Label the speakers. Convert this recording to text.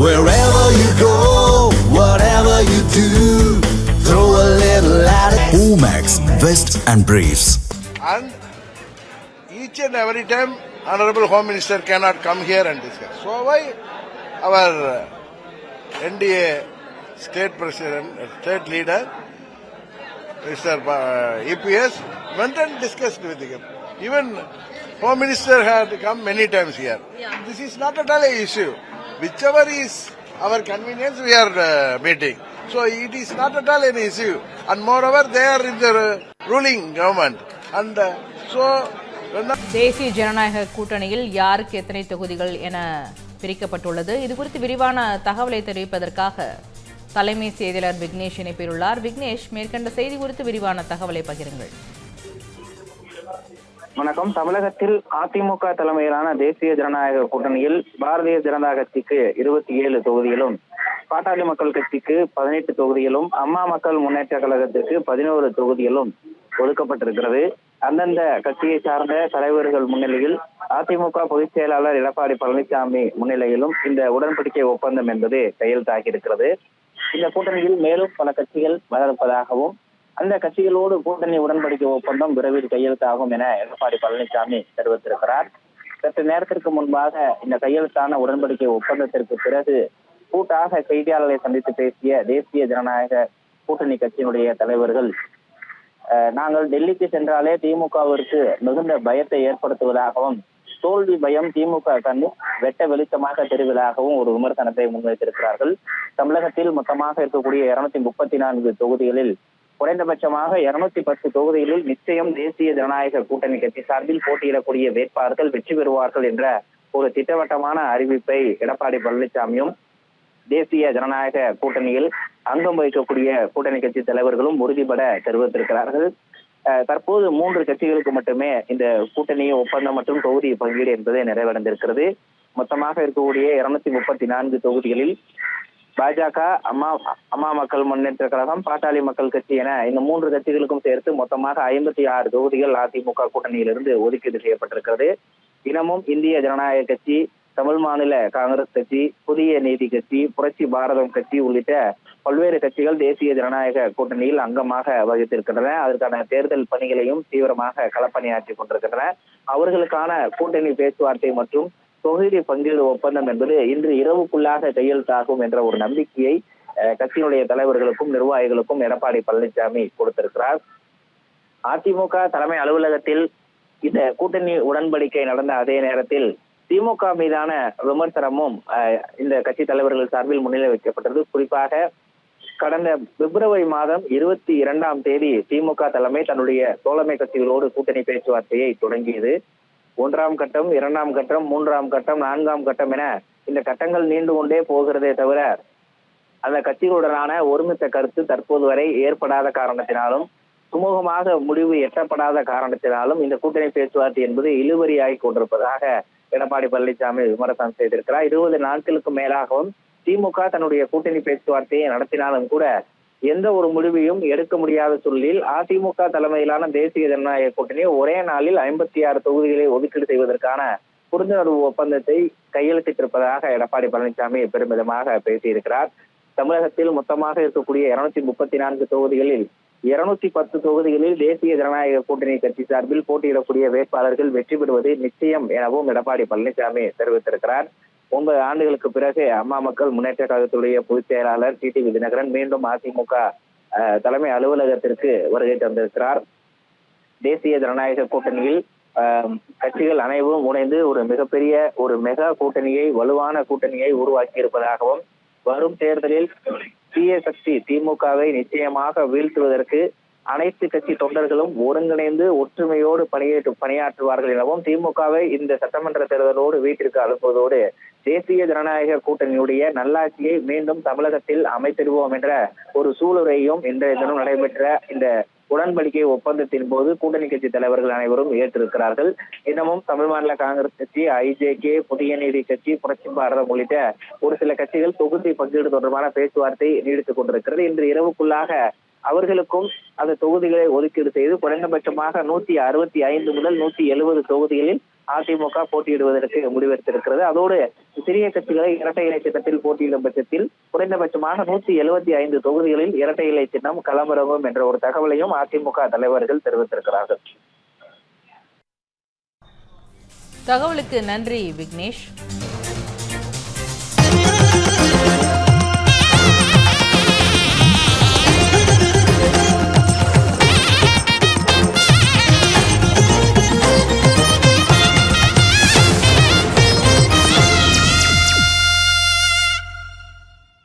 Speaker 1: Wherever you go, whatever you do, throw a little at it. Omax, Vest and Briefs.
Speaker 2: And each and every time, Honorable Home Minister cannot come here and discuss. So why our NDA state president, state leader, Mr. EPS, went and discussed with him. Even Home Minister had come many times here. Yeah. This is not at all an issue. Whichever is our convenience, we are meeting. So it is not at all an issue. And moreover, they are in the ruling government. And so...
Speaker 3: தேசிய ஜனநாயக கூட்டணியில் யாருக்கு எத்தனை தொகுதிகள் என பிரிக்கப்பட்டுள்ளது, இது குறித்து விரிவான தகவலை தெரிவிப்பதற்காக தலைமை செய்தியாளர் விக்னேஷ் இணைப்பிலுள்ளார். விக்னேஷ், மேற்கண்ட செய்தி குறித்து விரிவான தகவலை பகிருங்கள்.
Speaker 4: வணக்கம். தமிழகத்தில் அதிமுக தலைமையிலான தேசிய ஜனநாயக கூட்டணியில் பாரதிய ஜனதா கட்சிக்கு 27 தொகுதிகளும், பாட்டாளி மக்கள் கட்சிக்கு 18 தொகுதிகளும், அம்மா மக்கள் முன்னேற்ற கழகத்திற்கு 11 தொகுதிகளும் ஒதுக்கப்பட்டிருக்கிறது. அந்தந்த கட்சியை சார்ந்த தலைவர்கள் முன்னிலையில் அதிமுக பொதுச் செயலாளர் எடப்பாடி பழனிசாமி முன்னிலையிலும் இந்த உடன்படிக்கை ஒப்பந்தம் என்பது கையெழுத்தாகி இருக்கிறது. இந்த கூட்டணியில் மேலும் பல கட்சிகள் வளர்ப்பதாகவும் அந்த கட்சிகளோடு கூட்டணி உடன்படிக்கை ஒப்பந்தம் விரைவில் கையெழுத்தாகும் என எடப்பாடி பழனிசாமி தெரிவித்திருக்கிறார். சற்று நேரத்திற்கு முன்பாக இந்த கையெழுத்தான உடன்படிக்கை ஒப்பந்தத்திற்கு பிறகு கூட்டாக செய்தியாளர்களை சந்தித்து பேசிய தேசிய ஜனநாயக கூட்டணி கட்சியினுடைய தலைவர்கள், நாங்கள் டெல்லிக்கு சென்றாலே திமுகவிற்கு மிகுந்த பயத்தை ஏற்படுத்துவதாகவும், தோல்வி பயம் திமுக கண்ணு வெட்ட வெளிச்சமாக தெரிவதாகவும் ஒரு விமர்சனத்தை முன்வைத்திருக்கிறார்கள். தமிழகத்தில் மொத்தமாக இருக்கக்கூடிய 234 தொகுதிகளில் குறைந்தபட்சமாக 210 தொகுதிகளில் நிச்சயம் தேசிய ஜனநாயக கூட்டணி கட்சி சார்பில் போட்டியிடக்கூடிய வேட்பாளர்கள் வெற்றி பெறுவார்கள் என்ற ஒரு திட்டவட்டமான அறிவிப்பை எடப்பாடி பழனிசாமியும் தேசிய ஜனநாயக கூட்டணியில் அங்கம் வகிக்கக்கூடிய கூட்டணி கட்சி தலைவர்களும் உறுதிபட தெரிவித்திருக்கிறார்கள். தற்போது 3 கட்சிகளுக்கு மட்டுமே இந்த கூட்டணி ஒப்பந்தம் மற்றும் தொகுதி பங்கீடு என்பது நிறைவடைந்திருக்கிறது. மொத்தமாக இருக்கக்கூடிய 234 தொகுதிகளில் பாஜக, அம்மா மக்கள் முன்னேற்ற கழகம், பாட்டாளி மக்கள் கட்சி என இந்த 3 கட்சிகளுக்கும் சேர்த்து மொத்தமாக 56 தொகுதிகள் அதிமுக கூட்டணியிலிருந்து ஒதுக்கீடு செய்யப்பட்டிருக்கிறது. தினமும் இந்திய ஜனநாயக கட்சி, தமிழ் மாநில காங்கிரஸ் கட்சி, புதிய நீதி கட்சி, புரட்சி பாரதம் கட்சி உள்ளிட்ட பல்வேறு கட்சிகள் தேசிய ஜனநாயக கூட்டணியில் அங்கமாக வகித்திருக்கின்றன. அதற்கான தேர்தல் பணிகளையும் தீவிரமாக களப்பணியாற்றிக் கொண்டிருக்கின்றன. அவர்களுக்கான கூட்டணி பேச்சுவார்த்தை மற்றும் தொகுதி பங்கீடு ஒப்பந்தம் என்பது இன்று இரவுக்குள்ளாக கையெழுத்தாகும் என்ற ஒரு நம்பிக்கையை கட்சியினுடைய தலைவர்களுக்கும் நிர்வாகிகளுக்கும் எடப்பாடி பழனிசாமி கொடுத்திருக்கிறார். அதிமுக தலைமை அலுவலகத்தில் இந்த கூட்டணி உடன்படிக்கை நடந்த அதே நேரத்தில் திமுக மீதான விமர்சனமும் இந்த கட்சி தலைவர்கள் சார்பில் முன்னிலை வைக்கப்பட்டது. குறிப்பாக கடந்த பிப்ரவரி மாதம் 22ஆம் தேதி திமுக தலைமை தன்னுடைய தோழமை கட்சிகளோடு கூட்டணி பேச்சுவார்த்தையை தொடங்கியது. 1ஆம் கட்டம், 2ஆம் கட்டம், 3ஆம் கட்டம், 4ஆம் கட்டம் என இந்த கட்டங்கள் நீண்டு கொண்டே போகிறதே தவிர அந்த கட்சிகளுடனான ஒருமித்த கருத்து தற்போது வரை ஏற்படாத காரணத்தினாலும், சுமூகமாக முடிவு எட்டப்படாத காரணத்தினாலும் இந்த கூட்டணி பேச்சுவார்த்தை என்பது இழுபறியாகி கொண்டிருப்பதாக எடப்பாடி பழனிசாமி விமர்சனம் செய்திருக்கிறார். 20 நாட்களுக்கு மேலாகவும் திமுக தன்னுடைய கூட்டணி பேச்சுவார்த்தையை நடத்தினாலும் கூட எந்த ஒரு முடிவையும் எடுக்க முடியாத சூழலில் அதிமுக தலைமையிலான தேசிய ஜனநாயக கூட்டணி ஒரே நாளில் 56 தொகுதிகளை ஒதுக்கீடு செய்வதற்கான புரிந்துணர்வு ஒப்பந்தத்தை கையெழுத்திட்டிருப்பதாக எடப்பாடி பழனிசாமி பெருமிதமாக பேசியிருக்கிறார். தமிழகத்தில் மொத்தமாக இருக்கக்கூடிய 234 தொகுதிகளில் 210 தொகுதிகளில் தேசிய ஜனநாயக கூட்டணி கட்சி சார்பில் போட்டியிடக்கூடிய வேட்பாளர்கள் வெற்றி பெறுவது நிச்சயம் எனவும் எடப்பாடி பழனிசாமி தெரிவித்திருக்கிறார். 9 ஆண்டுகளுக்கு பிறகு அம்மா மக்கள் முன்னேற்ற கழகத்துடைய பொதுச் செயலாளர் டிடிவி தினகரன் மீண்டும் அதிமுக தலைமை அலுவலகத்திற்கு வருகை தந்திருக்கிறார். தேசிய ஜனநாயக கூட்டணியில் கட்சிகள் அனைவரும் இணைந்து ஒரு மிகப்பெரிய ஒரு மெகா கூட்டணியை, வலுவான கூட்டணியை உருவாக்கி இருப்பதாகவும், வரும் தேர்தலில் தீய சக்தி திமுகவை நிச்சயமாக வீழ்த்துவதற்கு அனைத்து கட்சி தொண்டர்களும் ஒருங்கிணைந்து ஒற்றுமையோடு பணியாற்றுவார்கள் எனவும், திமுகவை இந்த சட்டமன்ற தேர்தலோடு வீட்டிற்கு அனுப்புவதோடு தேசிய ஜனநாயக கூட்டணியுடைய நல்லாட்சியை மீண்டும் தமிழகத்தில் அமைத்திடுவோம் என்ற ஒரு சூளுரையும் இன்றைய தினம் நடைபெற்ற இந்த உடன்படிக்கை ஒப்பந்தத்தின் போது கூட்டணி கட்சி தலைவர்கள் அனைவரும் ஏற்றிருக்கிறார்கள். இன்னமும் தமிழ் மாநில காங்கிரஸ் கட்சி, ஐஜேகே, புதிய நீதி கட்சி, புரட்சி பாரதம் உள்ளிட்ட ஒரு சில கட்சிகள் தொகுதி பங்கீடு தொடர்பான பேச்சுவார்த்தை நீடித்துக் கொண்டிருக்கிறது. இன்று இரவுக்குள்ளாக அவர்களுக்கும் அந்த தொகுதிகளை ஒதுக்கீடு செய்து குறைந்தபட்சமாக 165 முதல் 170 தொகுதிகளில் அதிமுக போட்டியிடுவதற்கு முடிவெடுத்திருக்கிறது. அதோடு சிறிய கட்சிகளை இரட்டை இலை சின்னத்தில் போட்டியிடும் பட்சத்தில் குறைந்தபட்சமாக 175 தொகுதிகளில் இரட்டை இலை சின்னம் களமிறங்கும் என்ற ஒரு தகவலையும் அதிமுக தலைவர்கள் தெரிவித்திருக்கிறார்கள்.
Speaker 3: தகவலுக்கு நன்றி விக்னேஷ்.